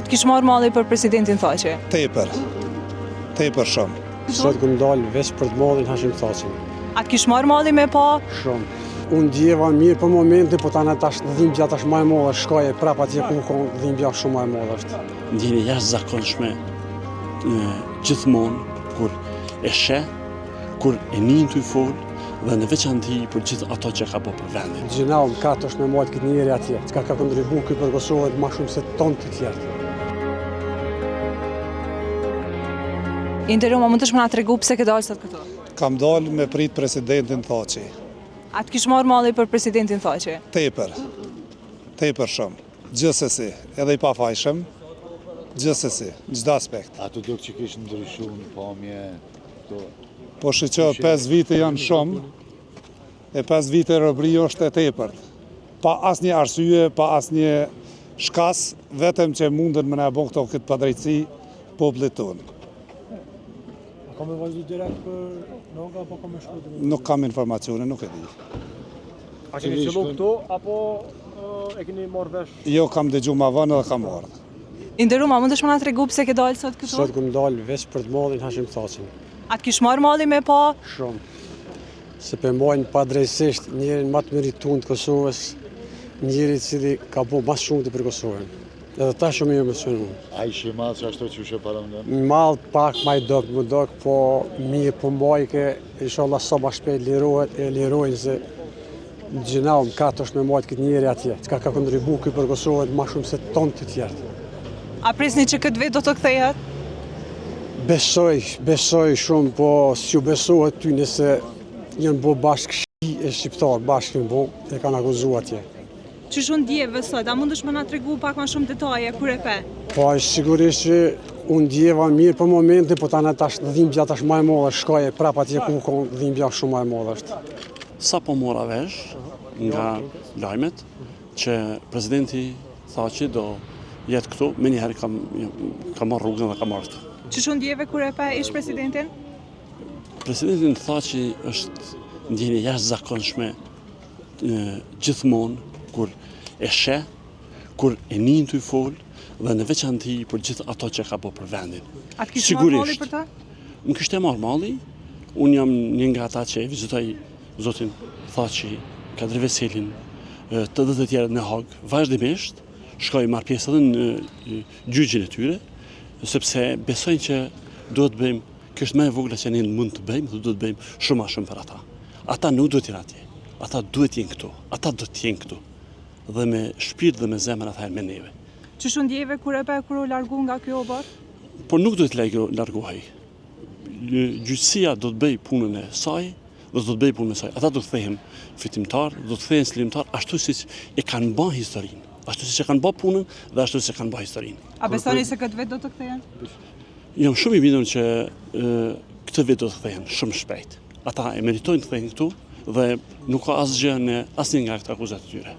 Atë kish marrë malli për presidentin Thaçi? Tepër shumë. Sot këmë dalë veç për të mallin Hashim Thaçin. Atë kish marrë malli me pa? Shumë. Unë djeva mirë për momentin, po tani tash dhimbja tash më e madhe, shkoj prap atje ku ka dhimbja shumë më e madhe është. Ndjenjë jashtëzakonshme gjithmonë kur e sheh, kur e nin ty fol dhe në veçanti për gjithë ato që ka bërë për vendin. Gjinau më katë është me majtë këtë njeri atje, çka ka kontribu ky për Kosovën më shumë se tonë të tjerë. Interuma, mund të shmë na tregu pse ke dalë sot këtu? Kam dalë me prit presidentin Thaçi. Atë kish marrë malli për presidentin Thaçi? Tepër shumë. Gjithsesi, edhe i pafajshëm, gjithsesi, në çdo aspekt. Ato do që kishë ndryshu në pamje, Po shqo 5 vite janë shumë, e 5 vite robëri është e tepërt. Pa asnjë arsye, pa asnjë shkas, vetëm që mundën më na bën këto këtë padrejtësi popullit tonë. Ka me vazhdu direkt për Noga, apo ka me shku direkt? Nuk kam informacione, nuk e di. A keni qëllu këtu, apo e keni marrë vesh? Jo, kam dëgju ma vënë dhe kam ardhë. Interuma, mund të shmë na tregu pse ke dalë sot këtu? Sot këmë dalë veç për të mallin Hashim Thaçin. Atë kish marrë malli me pa? Shumë. Se përmbajnë padrejtësisht njerin më të meritun të Kosovës, njeri cili ka bo mas shumë të për Kosovën. Edhe ta shumë jo me sënë. a i shimat që ashtu që ushe paramdën? Malë pak ma i dok, më dok, po mirë përmbajke, inshallah sa ma shpejt lirohet, e lirojnë se gjinau më katë është me majtë këtë njeri atje, çka ka kontribu ky për Kosovën më shumë se tonë të tjerë. A presni që këtë vit do të kthehet? Besoj shumë, po s'ju besohet ty nëse janë bo bashkë shi e shqiptarë, bashkë në bo, e kanë akuzu atje. Që shumë djeve sot, a mund të shmë na tregu pak ma shumë detaje, kur e pe? Po sigurisht që unë djeva mirë për momentin, po tani tash dhimbja tash më e madhe, shkoj prap atje ku ka dhimbja shumë më e madhe është. Sa po mora vesh nga lajmet që presidenti Thaçi do jetë këtu, me njëherë ka marrë rrugën dhe ka marrë këtu. Që shumë djeve kur e pe ish presidentin? Presidentin Thaçi është ndjenjë jashtëzakonshme gjithmonë kur e sheh, kur e nin ty fol dhe në veçanti për gjithë ato që ka bërë për vendin. Atë kish marrë malli për ta? Nuk kishte marrë malli, unë jam një nga ata që e vizitoj zotin Thaçi, Kadri Veselin, të dhe të tjerët në Hag, vazhdimisht shkoj marrë pjesë edhe në gjyqin e tyre, sepse besojnë që duhet bëjmë, kjo është më e vogla që ne mund të bëjmë, dhe duhet bëjmë shumë ma shumë për ata. Ata nuk duhet jenë atje, ata duhet jenë këtu, ata do të jenë këtu, dhe me shpirt dhe me zemër ata me neve. Që shumë djeve kur e pe kur u largu nga kjo obar? Por nuk duhet largohej. Gjyqësia do të bëj punën e saj, dhe do të bëj punën e saj. Ata do të thehen fitimtar, do të thehen slimtar, ashtu siç e kanë bërë historinë. Ashtu siç e kanë bërë punën dhe ashtu siç e kanë bërë historinë. A besoni se këtë vit do të kthehen? Jam shumë i bindur që këtë vit do të kthehen shumë shpejt. Ata e meritojnë të kthehen këtu dhe nuk ka asgjë në asnjë nga këto akuzat e tyre.